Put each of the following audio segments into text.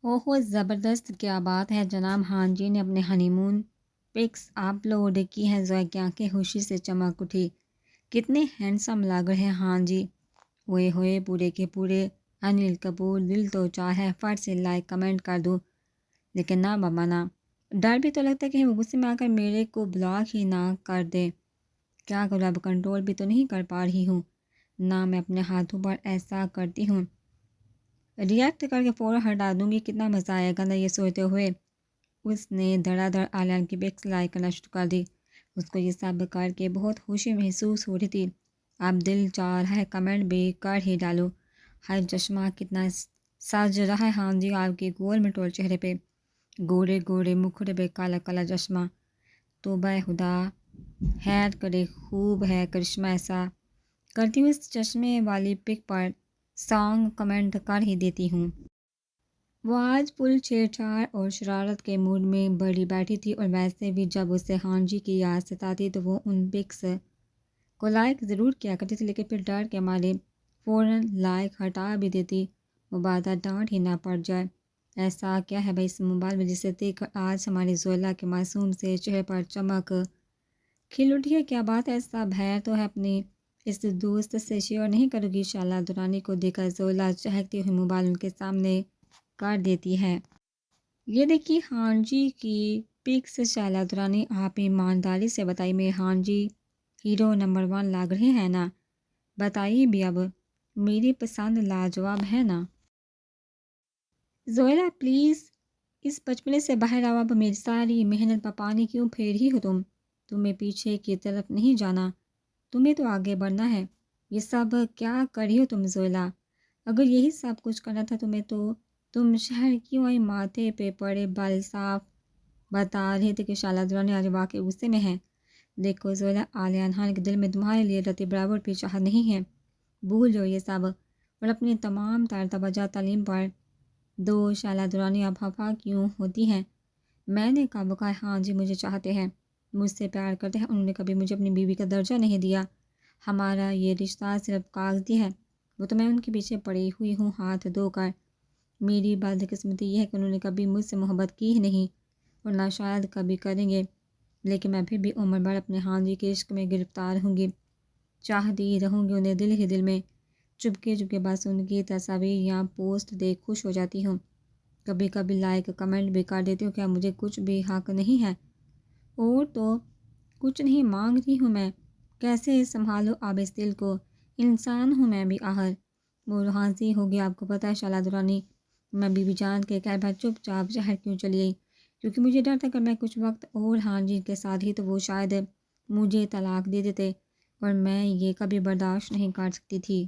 اوہو زبردست، کیا بات ہے جناب، ہاں جی نے اپنے ہنی مون پکس اپلوڈ کی ہیں۔ زویا کی آنکھیں خوشی سے چمک اٹھی۔ کتنے ہینڈسم لگ رہے ہیں ہاں جی، ہوئے ہوئے پورے کے پورے انل کپور، دل تو چاہے فٹ سے لائک کمنٹ کر دوں، لیکن نہ بابا نہ، ڈر بھی تو لگتا ہے کہ وہ غصے میں آ کر میرے کو بلاک ہی نہ کر دے۔ کیا کروں، اب کنٹرول بھی تو نہیں کر پا رہی ہوں نہ، میں اپنے ہاتھوں پر ایسا کرتی ہوں ریئیکٹ کر کے فوراً ہٹا دوں گی، کتنا مزہ آئے گا نا، یہ سوچتے ہوئے اس نے دھڑا دھڑ آلیان کی پکس لائک کرنا شروع کر دی۔ اس کو یہ سب کر کے بہت خوشی محسوس ہو رہی تھی۔ اب دل چاہ رہا ہے کمنٹ بھی کر ہی ڈالو۔ ہر چشمہ کتنا سج رہا ہے ہاں جی آپ کے گول مٹول چہرے پہ، گورے گورے مکھڑے پہ کالا کالا چشمہ، توبہ خدا خیر کرے، خوب ہے کرشمہ ایسا۔ کرتی ہوں اس چشمے والی پک پر سانگ کمنٹ کر ہی دیتی ہوں۔ وہ آج فل چھیڑ چھاڑ اور شرارت کے موڈ میں بڑی بیٹھی تھی، اور ویسے بھی جب اسے ہاں جی کی یاد ستاتی تو وہ ان پکس کو لائک ضرور کیا کرتی تھی، لیکن پھر ڈر کے مارے فوراً لائک ہٹا بھی دیتی، مبادہ ڈانٹ ہی نہ پڑ جائے۔ ایسا کیا ہے بھائی اس موبائل میں جسے دیکھ کر آج ہماری زویلا کے معصوم سے چہرے پر چمک کھل اٹھی ہے؟ کیا بات ہے، سب ہے تو ہے اپنی اس دوست سے شیئر نہیں کرو گی؟ شالا دورانی کو دیکھ کر زویلا چہکتی ہوئی موبائل ان کے سامنے کر دیتی ہے۔ یہ دیکھیے ہاں جی کی پکس، شالا دورانی آپ ایمانداری سے بتائیے، میں ہاں جی ہیرو نمبر 1 لگ رہے ہیں نا؟ بتائیے بھی اب، میری پسند لاجواب ہے نا؟ زویلا پلیز اس بچپنے سے باہر آؤ، اب میری ساری محنت پر پانی کیوں پھیر ہی ہو تمہیں پیچھے کی طرف نہیں جانا، تمہیں تو آگے بڑھنا ہے۔ یہ سب کیا کر رہی ہو تم زویلا؟ اگر یہی سب کچھ کرنا تھا تمہیں تو تم شہر کیوں آئی؟ ماتھے پہ پڑے بال صاف بتا رہے تھے کہ شالا دورانی آج واقعی غصے میں ہے۔ دیکھو زویلا، عالیہ خان کے دل میں تمہارے لیے رتی برابر بھی چاہت نہیں ہے، بھول جاؤ یہ سب اور اپنی تمام تر توجہ تعلیم پر دو۔ شالا دورانی اب خفا کیوں ہوتی ہیں؟ میں نے کب کہا ہاں جی مجھے چاہتے ہیں، مجھ سے پیار کرتے ہیں، انہوں نے کبھی مجھے اپنی بیوی کا درجہ نہیں دیا، ہمارا یہ رشتہ صرف کاغذی ہے، وہ تو میں ان کے پیچھے پڑی ہوئی ہوں ہاتھ دھو کر۔ میری بدقسمتی یہ ہے کہ انہوں نے کبھی مجھ سے محبت کی ہی نہیں اور نہ شاید کبھی کریں گے، لیکن میں پھر بھی عمر بھر اپنے ہاں جی کے عشق میں گرفتار ہوں گی، چاہتی رہوں گی انہیں دل ہی دل میں، چپکے چپکے بس ان کی تصاویر یا پوسٹ دیکھ خوش ہو جاتی ہوں، کبھی کبھی لائک کمنٹ بھی کر دیتی ہوں۔ کیا مجھے کچھ بھی حق نہیں ہے؟ اور تو کچھ نہیں مانگ رہی ہوں میں، کیسے سنبھالو اب اس دل کو، انسان ہوں میں بھی آخر۔ وہ ہانسی ہوگی، آپ کو پتہ ہے شالا دورانی میں بیوی جان کے کہہ بعد چپ چاپ شہر کیوں چلی گئی؟ کیونکہ مجھے ڈر تھا کہ میں کچھ وقت اور ہاں جی کے ساتھ ہی تو وہ شاید مجھے طلاق دے دیتے، اور میں یہ کبھی برداشت نہیں کر سکتی تھی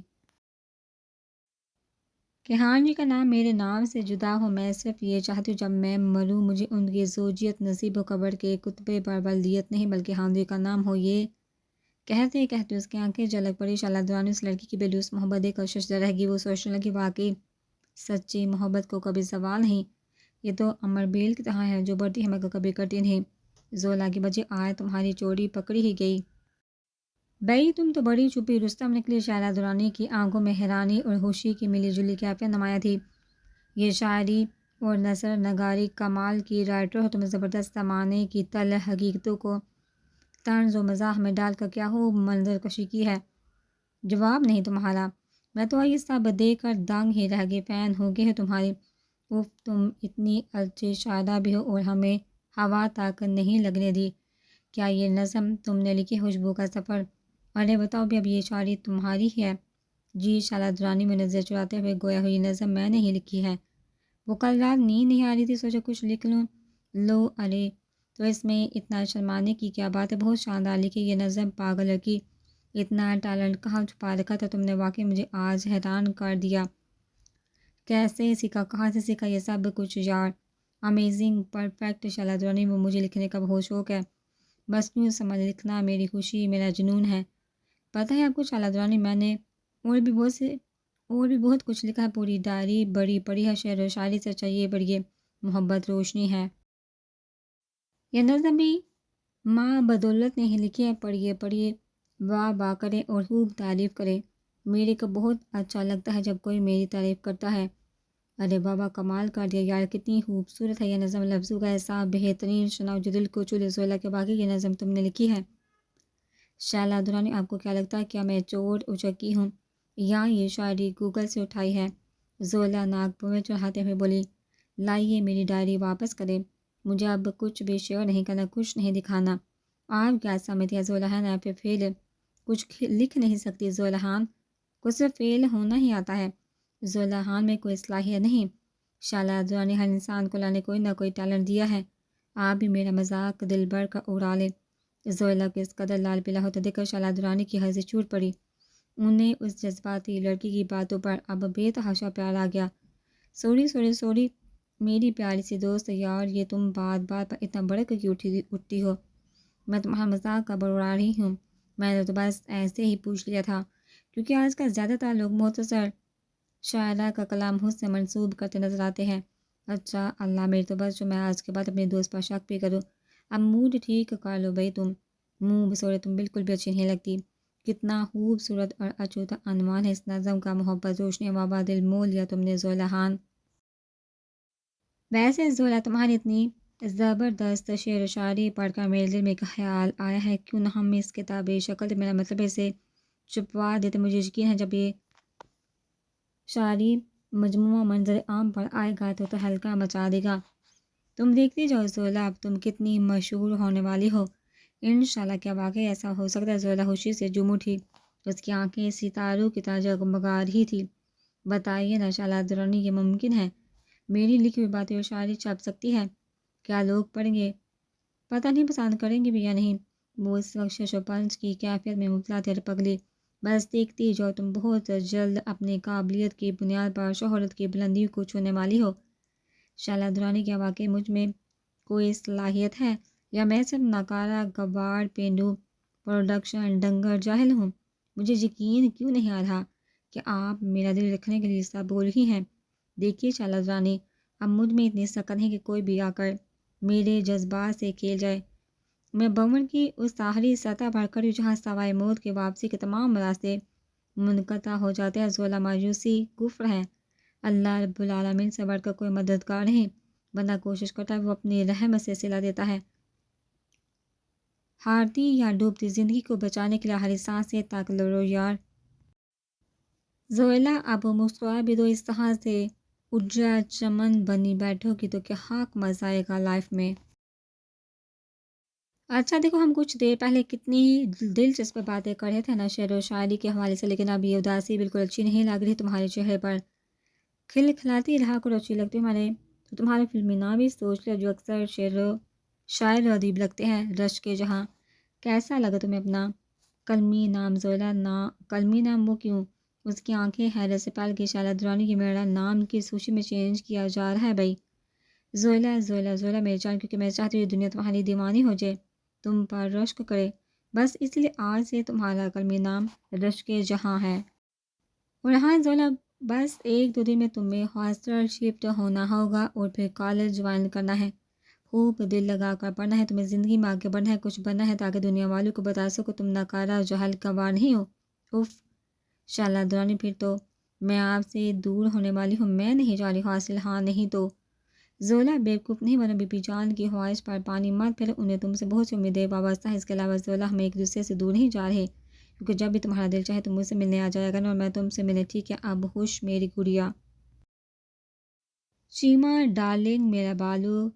کہ ہاں جی کا نام میرے نام سے جدا ہو۔ میں صرف یہ چاہتی ہوں جب میں مروں مجھے ان کی زوجیت نصیب و قبر کے کتبے پر بلدیت نہیں بلکہ ہاں جی کا نام ہو۔ یہ کہتے کہتے اس کی آنکھیں جھلک پڑی۔ شالا دورانی اس لڑکی کی بیلوس محبت دیکھ کر ششدر رہ گئی۔ وہ سوچنے لگی واقعی سچی محبت کو کبھی زوال نہیں، یہ تو امر بیل کی طرح ہے جو بڑھتی ہے مگر کبھی کرتی نہیں۔ زویلا کی بجے آج تمہاری چوری پکڑی ہی گئی بھئی، تم تو بڑی چھپی رستم نکلی۔ شالا دورانی کی آنکھوں میں حیرانی اور خوشی کی ملی جلی کیفیت نمایاں تھی۔ یہ شاعری اور نثر نگاری کمال کی رائٹر ہو، تم زبردست زمانے کی تلخ حقیقتوں کو طنز و مزاح میں ڈال کر کیا خوب منظر کشی کی ہے۔ جواب نہیں تمہارا، میں تو یہ سب دیکھ کر دنگ ہی رہ گئی، فین ہو گئی ہے تمہاری۔ اف، تم اتنی اچھی شاعرہ بھی ہو اور ہمیں ہوا تک نہیں لگنے دی۔ کیا یہ نظم تم نے لکھی؟ خوشبو کا سفر، ارے بتاؤ بھی، اب یہ شاعری تمہاری ہی ہے؟ جی، شالا دورانی میں نظر چراتے ہوئے گویا ہوئی نظم میں نے ہی لکھی ہے، وہ کل رات نیند نہیں آ رہی تھی، سوچا کچھ لکھ لوں۔ لو، ارے تو اس میں اتنا شرمانے کی کیا بات ہے، بہت شاندار لکھی یہ نظم، پاگل لڑکی، اتنا ٹیلنٹ کہاں چھپا رکھا تھا تم نے، واقعی مجھے آج حیران کر دیا۔ کیسے سیکھا، کہاں سے سیکھا یہ سب کچھ یار؟ امیزنگ، پرفیکٹ شالا دورانی، وہ مجھے لکھنے کا بہت شوق ہے، بس یوں سمجھ لکھنا میری خوشی میرا جنون ہے۔ پتہ ہے آپ کو شالا دورانی، میں نے اور بھی بہت کچھ لکھا ہے، پوری ڈائری بڑی پڑھی ہے، شعر و شاعری سے چاہیے بڑھیے، محبت روشنی ہے۔ یہ نظم بھی ماں بدولت نے ہی لکھی ہے، پڑھیے پڑھیے، واہ واہ کرے اور خوب تعریف کرے۔ میرے کو بہت اچھا لگتا ہے جب کوئی میری تعریف کرتا ہے ارے بابا کمال کر دیا یار، کتنی خوبصورت ہے یہ نظم، لفظوں کا ایسا بہترین شناخت جو دل کو چلے زولا کے باقی کی نظم تم نے لکھی ہے۔ شائلہ درانی، آپ کو کیا لگتا ہے کیا میں چوٹ اچکی ہوں یا یہ شاعری گوگل سے اٹھائی ہے؟ زولا ناک میں چڑھاتے ہوئے بولی، لائیے میری ڈائری واپس کرے، مجھے اب کچھ بھی شیئر نہیں کرنا، کچھ نہیں دکھانا۔ آپ کیا سمجھتی ہے زولہان آپ پہ فیل کچھ لکھ نہیں سکتی؟ زولہان کو صرف فیل ہونا ہی آتا ہے، زولہان میں کوئی صلاحیت نہیں۔ شائلہ درانی، ہر انسان کو اللہ نے کوئی نہ کوئی ٹیلنٹ دیا ہے، آپ بھی میرا مذاق دل بھر کا اڑا لیں۔ زولا کو اس قدر لال پیلا ہوتا دیکھ کر شائلہ درانی کی ہنسی چھوٹ پڑی، انہیں اس جذباتی لڑکی کی باتوں پر اب بے تحاشا پیار آ گیا۔ سوری سوری سوری میری پیاری سی دوست یار، یہ تم بات بات پر اتنا بڑک کیوں اٹھتی ہو؟ میں تمہارا مذاق کا اڑا رہی ہوں، میں نے تو بس ایسے ہی پوچھ لیا تھا، کیونکہ آج کل زیادہ تر لوگ مختصر شاعرہ کا کلام خود سے منسوب کرتے نظر آتے ہیں۔ اچھا اللہ، میری تو بس جو میں آج کے بعد اپنے دوست پر شک بھی کروں۔ اب موڈ ٹھیک کر لو بھائی، تم منہ بسورے تم بالکل بھی اچھی نہیں لگتی۔ کتنا خوبصورت اور اچھوتا عنوان ہے اس نظم کا، محبت روشنی مبادل مول لیا تم نے زولہان۔ ویسے زولا، تمہاری اتنی زبردست شعر و شاعری پڑھ کر میرے دل میں ایک خیال آیا ہے، کیوں نہ ہم اس کتابی شکل میرا مطلب اسے چھپوا دیتے؟ مجھے یقین ہے جب یہ شاعری مجموعہ منظر عام پر آئے گا تو ہلکا مچا دے گا۔ تم دیکھتی جاؤ زولا، اب تم کتنی مشہور ہونے والی ہو۔ انشاءاللہ، کیا واقعی ایسا ہو سکتا ہے؟ زولا خوشی سے جھوم اٹھی، اس کی آنکھیں ستاروں کی طرح جگمگا رہی تھی۔ بتائیے نا شائلہ درانی، یہ ممکن ہے؟ میری لکھی ہوئی باتیں اور شاعری چھپ سکتی ہے؟ کیا لوگ پڑھیں گے؟ پتہ نہیں پسند کریں گے بھی یا نہیں۔ وہ اس وقت شش و پنج کی کیفیت میں مبتلا تھے۔ پگلی بس دیکھتی جاؤ، تم بہت جلد اپنی قابلیت کی بنیاد پر شہرت کی بلندیوں کو چھونے والی ہو۔ شائلہ درانی، کیا واقعی مجھ میں کوئی صلاحیت ہے یا میں صرف ناکارہ گوار پینڈو پروڈکشن ڈنگر جاہل ہوں؟ مجھے یقین کیوں نہیں آ رہا کہ آپ میرا دل رکھنے کے لیے سب بول ہی ہیں۔ دیکھیے شائلہ درانی، اب مجھ میں اتنی سکت ہے کہ کوئی بھی آ کر میرے جذبات سے کھیل جائے، میں بمن کی اس ساحلی سطح پر کھڑی جہاں سوائے موت کے واپسی کے تمام راستے منقطع ہو جاتے ہیں۔ زولا مایوسی کفر ہے، اللہ رب العالمین سے بڑھ کر کوئی مددگار نہیں، بندہ کوشش کرتا ہے وہ اپنی رحمت سے صلہ دیتا ہے، ہارتی یا ڈوبتی زندگی کو بچانے کے لیے ہر سانس سے طاقت لڑو یار۔ زولا، اب مسکرا بھی دو، اس طرح سے اجڑا چمن بنی بیٹھو گی تو کیا حق مزہ آئے گا لائف میں۔ اچھا دیکھو، ہم کچھ دیر پہلے کتنی دلچسپ باتیں کر رہے تھے نا شعر و شاعری کے حوالے سے، لیکن اب یہ اداسی بالکل اچھی نہیں لگ رہی تمہارے چہرے پر، کھل کھلاتی رہا کرو، اچھی لگتی ہمارے تو تمہارا فلمی نام بھی سوچ لیا جو اکثر شاعر و ادیب لگتے ہیں، رش کے جہاں۔ کیسا لگا تمہیں اپنا قلمی نام زولا؟ قلمی نام وہ کیوں؟ اس کی آنکھیں حیرت سے پھیل گئی۔ شائلہ درانی، کی میرا نام کی سوچی میں چینج کیا جا رہا ہے بھائی؟ زولا زولا زولا میری جان، کیونکہ میں چاہتی ہوں یہ دنیا تمہاری دیوانی ہو جائے، تم پر رشک کرے، بس اس لیے آج سے تمہارا قلمی نام رشک جہاں ہے۔ اور ہاں زولا، بس ایک دو دن میں تمہیں ہاسٹل شفٹ ہونا ہوگا اور پھر کالج جوائن کرنا ہے، خوب دل لگا کر پڑھنا ہے، تمہیں زندگی میں آگے بڑھنا ہے، کچھ بننا ہے تاکہ دنیا والوں کو بتا سکو تم ناکارہ جہل گوار نہیں ہو۔ اف شائلہ درانی، پھر تو میں آپ سے دور ہونے والی ہوں، میں نہیں جا رہی حاصل، ہاں نہیں تو؟ زولا بیوقوف نہیں بنو، بی بی جان کی خواہش پر پانی مت پھیلو، انہیں تم سے بہت سی امیدیں وابستہ ہیں۔ اس کے علاوہ زولا، ہم ایک دوسرے سے دور نہیں جا رہے، کیونکہ جب بھی تمہارا دل چاہے تم مجھ سے ملنے آ جایا کرنا، اور میں تم سے ملنے، ٹھیک ہے؟ اب خوش میری گڑیا؟ شیما ڈارلنگ، میرا بالو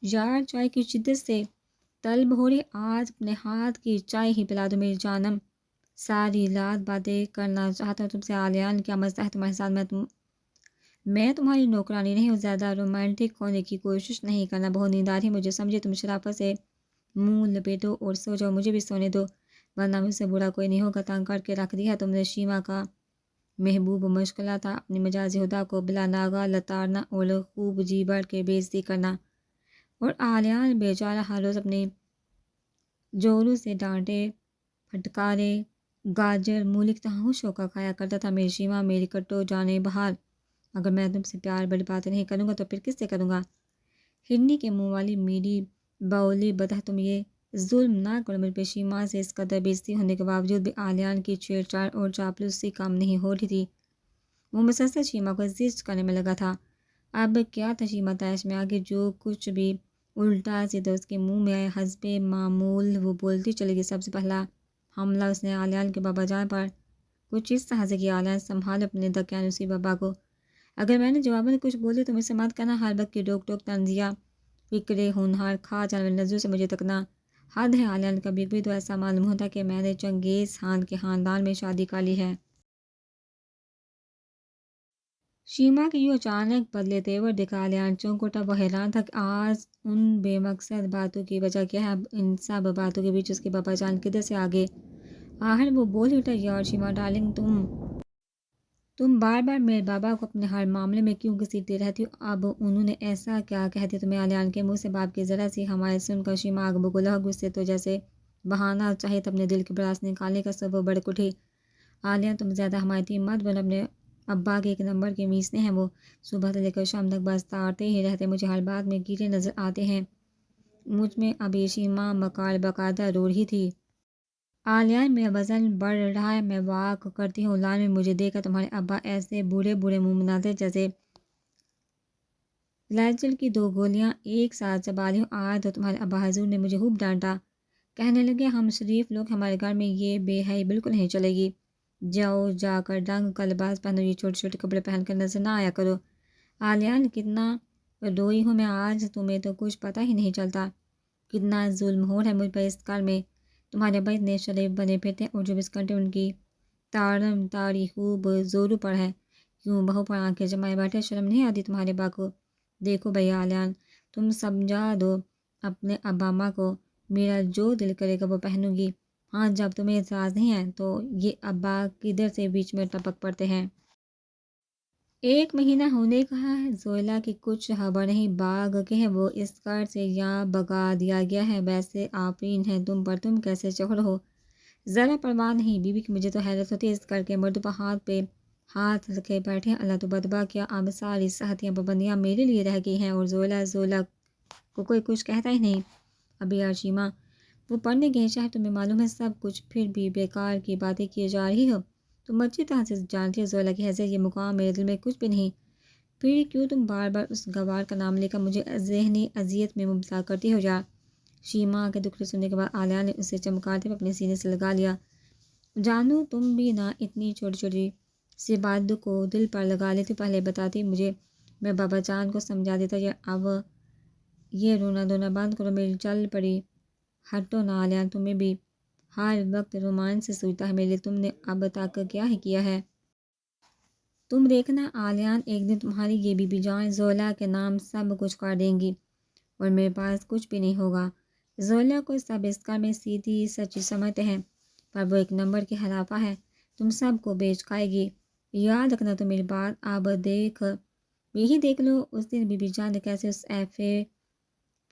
یار، چائے کی شدت سے طلب ہو رہی، آج اپنے ہاتھ کی چائے ہی پلا دو میری جانم، ساری رات باتیں کرنا چاہتا ہوں تم سے، آلیان کیا مسئلہ ہے تمہارے ساتھ؟ میں تمہاری نوکرانی نہیں ہوں، زیادہ رومانٹک ہونے کی کوشش نہیں کرنا، بہت نیند آ رہی مجھے، سمجھے؟ تم شرافت سے منہ لپیٹو اور سو جاؤ، مجھے بھی سونے دو، ورنہ مجھ سے برا کوئی نہیں ہوگا۔ تنگ کر کے رکھ دیا تم نے شیما کا محبوب، مشکلہ تھا اپنی مجازی ہدا کو بلا ناغہ لتاڑنا اور خوب جی بڑھ کے بےعزتی کرنا، اور آلیان بیچارہ ہر روز اپنے جوروں سے ڈانٹے پھٹکارے گاجر مولک تہوش ہو کر کھایا کرتا تھا۔ میری شیما، میری کٹو جانے بہار، اگر میں تم سے پیار بڑی باتیں نہیں کروں گا تو پھر کس سے کروں گا؟ ہرنی کے منہ والی میری بولی بتہ، تم یہ ظلم نہ کرو مجھ پہ۔ شیما سے اس قدر بےعزتی ہونے کے باوجود بھی آلیان کی چھیڑ چھاڑ اور چاپلوسی کم نہیں ہو رہی تھی، وہ مسلسل شیما کو زجر کرنے میں لگا تھا۔ اب کیا تھا شیما تیش میں آگے جو کچھ بھی الٹا سیدھا اس کے منہ میں آئے حسب معمول وہ بولتی چلے گی۔ سب سے پہلا حملہ اس نے عالیان کے بابا جان پر کچھ اس طرح سے کیا، عالیان سنبھال اپنے دقیانوسی بابا کو۔ اگر میں نے جواب میں کچھ بولی تو مجھ سے مت کہنا، ہر وقت کی ڈوک ٹوک طنزیہ فکرے ہونہار کھا جانے والی نظروں سے مجھے تکنا حد ہے۔ عالیان کبھی بھی تو ایسا معلوم ہوتا کہ میں نے چنگیز خان کے خاندان میں شادی کر لی ہے۔ شیما کے یوں اچانک بدلے تیور دکھا عالیان چونک اٹھا۔ وہ حیران تھا کہ آج ان بے مقصد باتوں کی وجہ کیا ہے۔ اب ان سب باتوں کے بیچ اس کے بابا جان کدھر سے آگے؟ آخر وہ بول اٹھا، یار شیما ڈارلنگ، تم بار بار میرے بابا کو اپنے ہر معاملے میں کیوں گھسیٹتی رہتی ہو؟ اب انہوں نے ایسا کیا کہہ دیا تمہیں؟ عالیان کے منہ سے باپ کی ذرا سی ہمائیں سن کر شیما آگ بگولا غصے تو جیسے بہانا چاہیے تھا اپنے دل کی بڑاس نکالنے کا، سب وہ بڑک اٹھی۔ عالیان تم زیادہ حمایتی مت بن، اپنے ابا کے ایک نمبر کے میسنے ہیں وہ، صبح سے لے کر شام تک بس تاڑتے ہی رہتے، مجھے ہر بات میں کیڑے نظر آتے ہیں مجھ میں۔ اب یہ شیما مکار باقاعدہ رو رہی تھی۔ عالیان میرا وزن بڑھ رہا ہے، میں واک کرتی ہوں، لان میں مجھے دیکھ کر تمہارے ابا ایسے بوڑھے بوڑھے منہ بناتے جیسے فلیجل کی 2 گولیاں ایک ساتھ چبا لی ہوں۔ آج تو تمہارے ابا حضور نے مجھے خوب ڈانٹا، کہنے لگے ہم شریف لوگ، ہمارے گھر میں یہ بے حیائی بالکل نہیں چلے گی، جاؤ جا کر ڈنگ کا لباس پہنو، یہ چھوٹے چھوٹے کپڑے پہن کر نظر نہ آیا کرو۔ عالیان کتنا روئی ہوں میں آج، تمہیں تو کچھ پتہ ہی نہیں چلتا کتنا ظلم ہو رہا ہے مجھ پر اس گھر میں۔ تمہارے ابا اتنے شریف بنے پھرتے اور 24 گھنٹے ان کی تارم تاری خوب زوروں پر ہے، کیوں بہو پر آنکھیں جمائے بیٹھے؟ شرم نہیں آتی تمہارے ابا کو؟ دیکھو بھیا عالیان، تم سمجھا دو اپنے ابا ماں کو، میرا جو دل کرے گا وہ پہنوں گی۔ ہاں جب تمہیں اعتراض نہیں ہے تو یہ ابا کدھر سے بیچ میں ٹپک پڑتے ہیں؟ 1 مہینہ ہونے کا ہے، زویلا کی کچھ خبر نہیں، باغ کے ہیں وہ، اس گھر سے یہاں بگا دیا گیا ہے، ویسے آفرین ہے تم پر، تم کیسے چڑھ ہو؟ ذرا پرواہ نہیں بیوی کی، مجھے تو حیرت ہوتی ہے اس گھر کے مردوں پر ہاتھ پہ ہاتھ رکھے بیٹھے ہیں، اللہ تو بدبا کیا اب ساری صحتیاں پابندیاں میرے لیے رہ گئی ہیں، اور زویلا کو کوئی کچھ کہتا ہی نہیں۔ اب یار شیما، وہ پڑھنے گئے شہر، تمہیں معلوم ہے سب کچھ، پھر بھی بیکار کی باتیں کیے جا رہی ہو، تم اچھی طرح سے جانتی ہو زویلا کی حیثیت، یہ مقام میرے دل میں کچھ بھی نہیں، پھر کیوں تم بار بار اس گوار کا نام لے کر مجھے ذہنی اذیت میں مبتلا کرتی ہو؟ یار شیما کے دکھڑے سننے کے بعد عالیہ نے اسے چمکاتے ہوئے اپنے سینے سے لگا لیا۔ جانو تم بھی نہ اتنی چھوٹی چھوٹی سی باتوں کو دل پر لگا لیتی، پہلے بتاتی مجھے، میں بابا جان کو سمجھا دیتا، اب یہ رونا دھونا بند کرو، میری چل پڑی ہٹو نہ عالیہ، تمہیں بھی ہر وقت رومانس سے سوچتا ہے میرے لیے، تم نے اب تک کیا ہی کیا ہے؟ تم دیکھنا عالیان، ایک دن تمہاری یہ بی بی جان زویلا کے نام سب کچھ کر دیں گی اور میرے پاس کچھ بھی نہیں ہوگا۔ زویلا کو سب اس گھر میں سیدھی سچی سمجھتے ہیں، پر وہ 1 نمبر کی حرافہ ہے، تم سب کو بیچ کھائے گی، یاد رکھنا تو میری بات۔ اب یہی دیکھ لو اس دن بی بی جان نے کیسے اس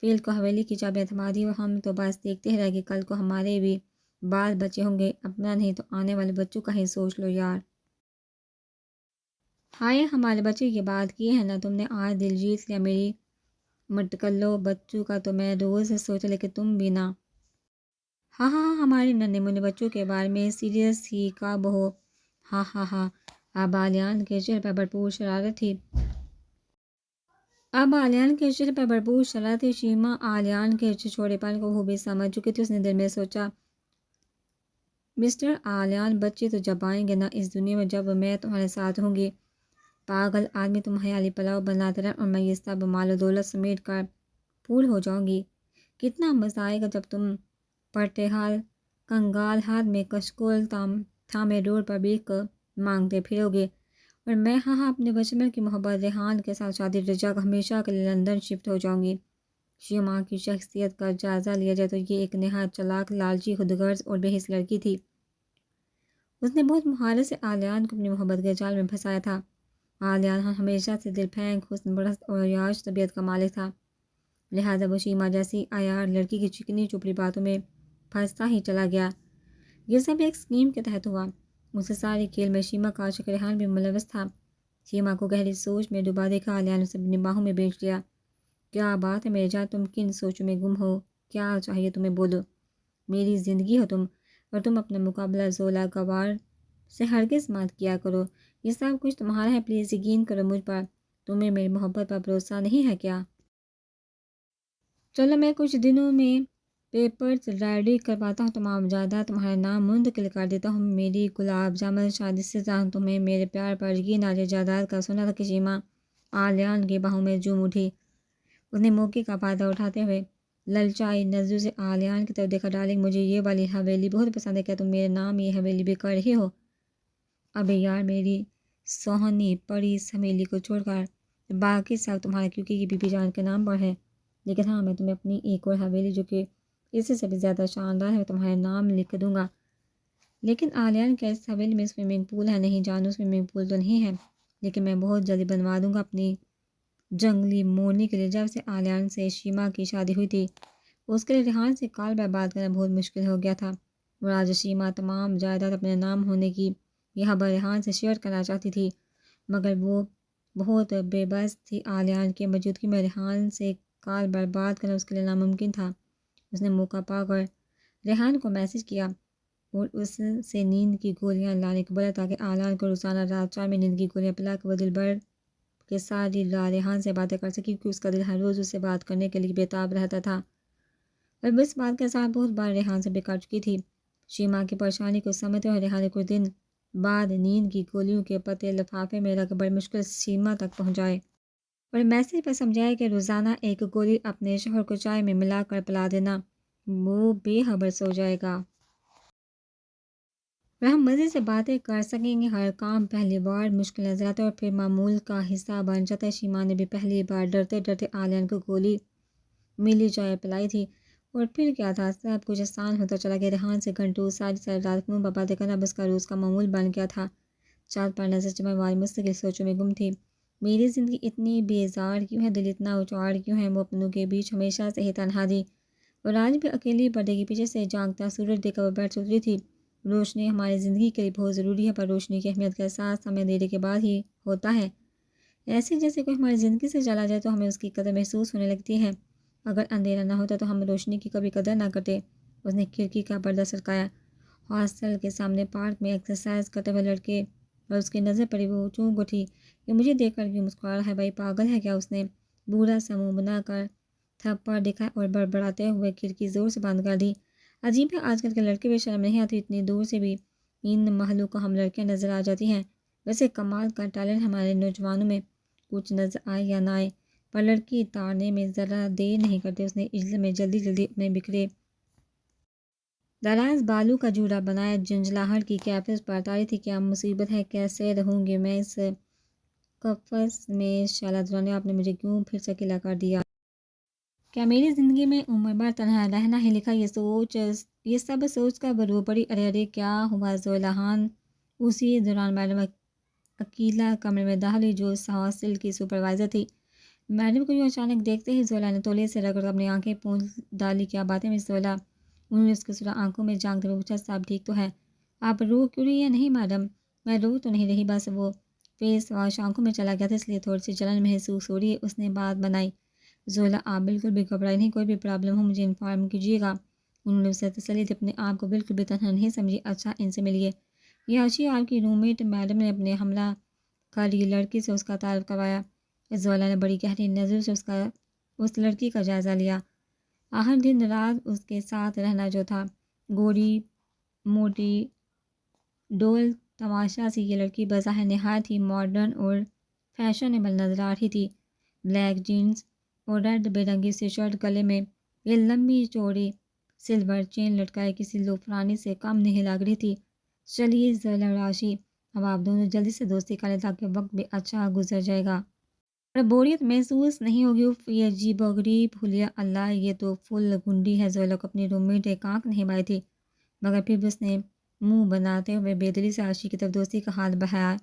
فیل کو حویلی کی چابیاں تھما دی، اور ہم تو بس دیکھتے ہی رہ گئے۔ کل کو ہمارے بھی بال بچے ہوں گے، اپنا نہیں تو آنے والے بچوں کا ہی سوچ لو یار۔ ہائے ہمارے بچے، یہ بات کی ہے نا تم نے، آج دل جیت لیا میری مٹکلو بچوں کا، تو میں روز سوچا، لیکن تم بھی نا۔ ہاں ہاں ہاں، ہمارے ننھے منھے بچوں کے بارے میں سیریس ہی کب ہو؟ ہاں ہاں ہاں۔ اب عالیان کے چہرے پر بھرپور شرارت تھی۔ شیما عالیان کے چھوڑے پن کو خوبی سمجھ چکی تھی، اس نے دل میں سوچا، مسٹر عالیان، بچے تو جب آئیں گے نا اس دنیا میں جب میں تمہارے ساتھ ہوں گی، پاگل آدمی، تم خیالی پلاؤ بناتے رہے اور میں یہ سب مال و دولت سمیٹ کر پھول ہو جاؤں گی۔ کتنا مزہ آئے گا جب تم پرتے حال کنگال ہاتھ میں کشکول تھامے روڈ پر بھیک مانگتے پھرو گے، اور میں ہاں اپنے بچپن کی محبت ریحان کے ساتھ شادی رجا کر ہمیشہ کے لیے لندن شفٹ ہو جاؤں گی۔ شیما کی شخصیت کا جائزہ لیا جائے تو یہ ایک نہایت چالاک، لالچی، خود غرض اور بے حس لڑکی تھی۔ اس نے بہت مہارت سے عالیان کو اپنی محبت کے جال میں پھنسایا تھا۔ عالیان ہمیشہ سے دل پھینک، حسن پرست اور عیاش طبیعت کا مالک تھا، لہٰذا وہ شیما جیسی عیار لڑکی کی چکنی چپڑی باتوں میں پھنستا ہی چلا گیا۔ یہ سب ایک اسکیم کے تحت ہوا، اسے سارے کھیل میں شیما کا عاشق ریحان بھی ملوث تھا۔ شیما کو گہری سوچ میں ڈوبا دیکھا عالیہ نے اسے اپنی باہوں میں بیچ لیا۔ کیا بات ہے میرے جان، تم کن سوچوں میں گم ہو؟ کیا چاہیے تمہیں بولو، میری زندگی ہو تم، اور تم اپنا مقابلہ زویلا گوار سے ہرگز مت کیا کرو، یہ سب کچھ تمہارا ہے، پلیز یقین کرو مجھ پر، تمہیں میری محبت پر بھروسہ نہیں ہے کیا؟ چلو میں کچھ دنوں میں پیپرز ریڈی کرواتا ہوں، تمام جائیداد تمہارے نام منتقل کر دیتا ہوں۔ میری گلاب جامن شادی سے تمہیں میرے پیار پر یقین آ جائے۔ جائیداد کا سنا تھا کہ شیما آلیان کی باہوں میں جم اٹھی۔ اس نے موقع کا فائدہ اٹھاتے ہوئے للچائی نظروں سے آلیان کی طرف دیکھا۔ ڈارلنگ، مجھے یہ والی حویلی بہت پسند ہے، کیا تم میرے نام یہ حویلی بھی کر رہی ہو؟ ابے یار، میری سوہنی پری سمیلی کو چھوڑ کر باقی سب تمہارے کیونکہ یہ بی بی جان کے نام پر ہے، لیکن ہاں میں تمہیں اپنی ایک اور حویلی جو کہ اس سے بھی زیادہ شاندار ہے تمہارے نام لکھ دوں گا۔ لیکن آلیان کیا اس حویلی میں سوئمنگ پول ہے؟ نہیں جانو، سوئمنگ پول تو نہیں ہے، لیکن میں بہت جلدی بنوا دوں گا اپنی جنگلی مورنی کے لیے۔ جب سے آلیان سے شیما کی شادی ہوئی تھی اس کے لیے ریحان سے کال پر بات کرنا بہت مشکل ہو گیا تھا، اور آج شیما تمام جائیداد اپنے نام ہونے کی یہ خبر ریحان سے شیئر کرنا چاہتی تھی، مگر وہ بہت بے بس تھی۔ آلیان کی موجودگی میں ریحان سے کال پر بات کرنا اس کے لیے ناممکن تھا۔ اس نے موقع پا کر ریحان کو میسج کیا اور اس سے نیند کی گولیاں لانے کو بولا تاکہ آلیان کو روزانہ رات 4 میں نیند کی گولیاں پلا کر وہ دل بھر کے ساری رات ریحان سے باتیں کر سکی، کیونکہ اس کا دل ہر روز اس سے بات کرنے کے لیے بےتاب رہتا تھا۔ اور اس بات کے ساتھ بہت بار ریحان سے بکھر چکی تھی۔ شیما کی پریشانی کو سمجھتے ہوئے ریحان نے کچھ دن بعد نیند کی گولیوں کے پتے لفافے میں رکھ بڑی مشکل شیما تک پہنچائے اور میسج پر سمجھایا کہ روزانہ ایک گولی اپنے شوہر کو چائے میں ملا کر پلا دینا، وہ بے خبر سو جائے گا اور ہم مزے سے باتیں کر سکیں گے۔ ہر کام پہلی بار مشکل نظر آتا ہے اور پھر معمول کا حصہ بن جاتا ہے۔ شیما نے بھی پہلی بار ڈرتے ڈرتے آلیان کو گولی ملی چائے پلائی تھی، اور پھر کیا تھا، سب کچھ آسان ہوتا چلا گیا۔ ریحان سے گھنٹوں ساری رات منہ پر باتیں کرنا بس کا روز کا معمول بن گیا تھا۔ چاند پر نظر جمائے والی مستقل سوچوں میں گم تھی۔ میری زندگی اتنی بیزار کیوں ہے، دل اتنا اچاڑ کیوں ہے؟ وہ اپنوں کے بیچ ہمیشہ سے ہی تنہا تھی، اور آج بھی اکیلی پردے کے پیچھے سے جھانکتا سورج دیکھ کر وہ بیٹھ اتری تھی۔ روشنی ہماری زندگی کے لیے بہت ضروری ہے، پر روشنی کی اہمیت کا احساس ہمیں اندھیرے کے بعد ہی ہوتا ہے۔ ایسے جیسے کوئی ہماری زندگی سے چلا جائے تو ہمیں اس کی قدر محسوس ہونے لگتی ہے، اگر اندھیرا نہ ہوتا تو ہم روشنی کی کبھی قدر نہ کرتے۔ اس نے کھڑکی کا پردہ سرکایا۔ ہاسٹل کے سامنے پارک میں ایکسرسائز کرتے ہوئے لڑکے اور اس کی نظر پڑی، وہ چونک اٹھی۔ یہ مجھے دیکھ کر کیوں مسکرا رہا ہے بھائی، پاگل ہے کیا؟ اس نے برا سا منہ بنا کر تھپڑ دکھایا اور بڑبڑاتے ہوئے کھڑکی زور سے بند کر دی۔ عجیب ہے، آج کل کے لڑکے بھی شرم نہیں آتی، اتنی دور سے بھی ان محلوں کو ہم لڑکیاں نظر آ جاتی ہیں۔ ویسے کمال کا ٹیلنٹ ہمارے نوجوانوں میں، کچھ نظر آئے یا نہ آئے، پر لڑکی تارنے میں ذرا دیر نہیں کرتے۔ اس نے اجلے میں جلدی جلدی اپنے بکھرے دراز بالوں کا جوڑا بنایا، جھنجھلاہٹ کی کیفیت پر اتاری تھی۔ کیا مصیبت ہے، کیسے رہوں گی میں اس قفس میں؟ شالا دورانیہ، آپ نے مجھے کیوں پھر سے اکیلا کر دیا؟ کیا میری زندگی میں عمر بھر تنہا رہنا ہی لکھا؟ یہ سب سوچ کر وہ رو پڑی۔ ارے ارے کیا ہوا زویلاحان؟ اسی دوران میڈم اکیلا کمرے میں داخل ہوئی، جو اس ہاسٹل کی سپروائزر تھی۔ میڈم کو یوں اچانک دیکھتے ہی زویلا نے تولے سے رگڑ کر اپنی آنکھیں پونچھ ڈالی۔ کیا بات ہے مس زویلا؟ انہوں نے اس کی سرخ آنکھوں میں جھانکتے ہوئے پوچھا۔ سب ٹھیک تو ہے؟ آپ رو کیوں رہی ہیں؟ نہیں میڈم، میں رو تو نہیں رہی، بس وہ فیس واش آنکھوں میں چلا گیا تھا، اس لیے تھوڑی سی جلن محسوس ہو رہی ہے، اس نے بات بنائی۔ زویلا، آپ بالکل بھی گھبرائیں نہیں، کوئی بھی پرابلم ہو مجھے انفارم کیجیے گا۔ انہوں نے اسے تسلی دی، اپنے آپ کو بالکل بھی تنہا نہیں سمجھیے۔ اچھا، ان سے ملیے، یہ اچھی آپ کی روم میٹ۔ میڈم نے اپنے حملہ کاری لڑکی سے اس کا تعارف کروایا۔ زویلا نے بڑی گہری نظروں سے اس لڑکی کا جائزہ لیا۔ ہر دن رات اس کے ساتھ رہنا جو تھا، گوری موٹی ڈول تماشا سی یہ لڑکی بظاہر نہایت ہی ماڈرن اور فیشنیبل نظر آ رہی تھی۔ بلیک جینز اور ریڈ بے رنگی سی شرٹ، گلے میں یہ لمبی چوڑی سلور چین لٹکائے کسی لوفرانی سے کم نہیں لگ رہی تھی۔ چلیے زویلا اور راشی، اب آپ دونوں جلدی سے دوستی کریں تاکہ وقت بھی اچھا گزر جائے گا اور بوریت محسوس نہیں ہوگی۔ اف، یہ عجیب و غریب حلیہ، اللہ یہ تو فل گنڈی ہے۔ زویلا کو اپنی روم میٹ ایک آنکھ نہیں بائی تھی، مگر پھر بھی اس نے منہ بناتے ہوئے بے دلی سے آرچی کی طرف دوستی کا ہاتھ بڑھایا۔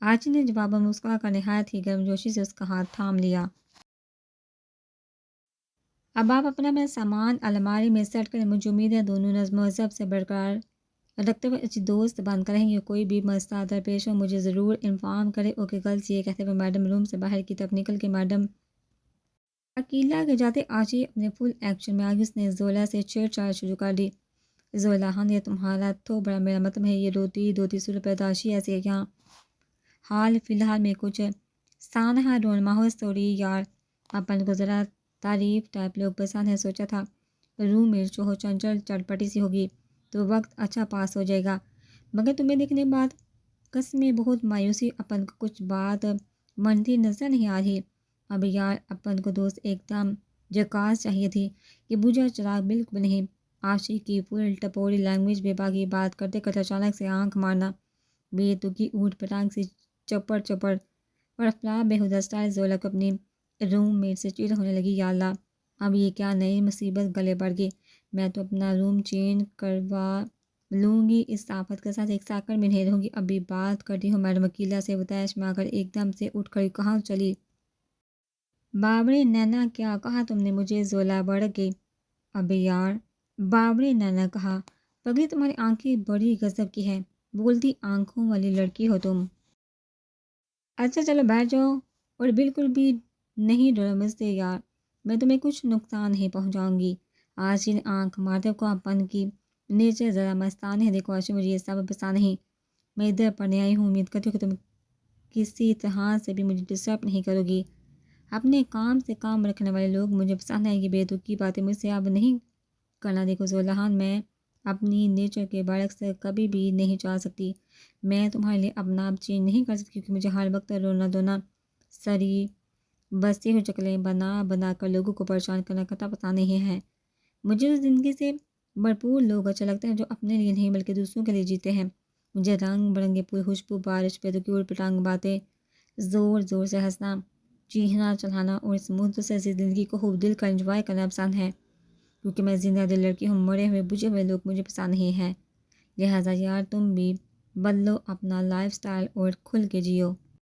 آرچی نے جواباً مسکرا کر نہایت ہی گرمجوشی سے اس کا ہاتھ تھام لیا۔ اب آپ اپنا سامان الماری میں سیٹ کریں، مجھے امید ہے دونوں نظم و ضبط سے برقرار رکھتے ہوئے اچھی دوست بن کر رہیں گے۔ کوئی بھی مسئلہ درپیش ہو مجھے ضرور انفارم کرے۔ اوکے گرلز، یہ کہتے ہوئے میڈم روم سے باہر کی طرف نکل کے میڈم اکیلا کے جاتے آرچی اپنے فل ایکشن میں آگئی۔ اس نے زویلا سے چھیڑ چھاڑ شروع کر دی۔ زویلا، ہاں یہ تمہارا تو بڑا، میرا مطلب ہے یہ روتی دھوتی صورت پیدائشی ایسی ہے، یہاں حال فی الحال میں کچھ سانحہ رونما سوری یار اپن کو ذرا تعریف ٹائپ لوگ پسند ہے. سوچا تھا روم میٹ جو ہو چنچل چٹپٹی سی ہوگی تو وقت اچھا پاس ہو جائے گا، مگر تمہیں دیکھنے بعد قسمیں بہت مایوسی اپن کو کچھ بات منتی نظر نہیں آ رہی. اب یار اپن کو دوست ایک دم جکاس چاہیے تھی کہ بجھا چراغ بالکل نہیں. عاشق کی پورل ٹپوری لینگویج بے باغی بات کرتے کرتے اچانک سے آنکھ مارنا، بے تکی اوٹ پٹانگ سے چپڑ چپڑ اور افلا بےہودہ سٹائل زولا کو اپنی روم میٹ سے چڑ ہونے لگی. یا اللہ اب یہ کیا نئی مصیبت گلے پڑ گئی. میں تو اپنا روم چینج کروا لوں گی، اس آفت کے ساتھ ایک سیکنڈ میں نہیں رہوں گی. ابھی بات کرتی ہوں میڈم وکیلہ سے. وہ تیش میں آ کر ایک دم سے اٹھ کر کہاں چلی؟ بابرے نینا کیا کہا تم نے مجھے؟ زولا بڑھ گئی. ابے یار بابرے نینا کہا، پگلی تمہاری آنکھیں بڑی غضب کی ہیں، بولتی آنکھوں والی لڑکی ہو تم. اچھا چلو بیٹھ جاؤ اور بالکل بھی نہیں ڈرو مجھ سے یار، میں تمہیں کچھ نقصان نہیں پہنچاؤں گی. آج نے آنکھ مارتے کو اپن کی نیچر ذرا مستانہ ہے. دیکھو آج مجھے یہ سب پسند نہیں، میں ادھر پڑھنے آئی ہوں. امید کرتی ہوں کہ تم کسی طرح سے بھی مجھے ڈسٹرب نہیں کرو گی. اپنے کام سے کام رکھنے والے لوگ مجھے پسند ہیں. یہ بے دکھی باتیں مجھ سے اب نہیں کرنا. دیکھو زولہان، میں اپنی نیچر کے برعکس کبھی بھی نہیں چاہ سکتی. میں تمہارے لیے اپنا آپ چینج نہیں کر سکتی کیونکہ مجھے ہر وقت رونا دھونا سری بستی ہوئی شکلیں بنا بنا کر لوگوں کو پریشان کرنا قطع پسند نہیں ہے. مجھے تو زندگی سے بھرپور لوگ اچھے لگتے ہیں جو اپنے لیے نہیں بلکہ دوسروں کے لیے جیتے ہیں. مجھے رنگ برنگے پھول، خوشبو، بارش، پیدوکی پٹانگ باتیں، زور زور سے ہنسنا، چیخنا چلانا اور اس مختصر سی زندگی کو خوب دل کر انجوائے کرنا پسند ہے. کیونکہ میں زندہ دل لڑکی ہوں، مرے ہوئے بجھے ہوئے لوگ مجھے پسند نہیں ہیں. لہٰذا یار تم بھی بدلو اپنا لائف سٹائل اور کھل کے جیو.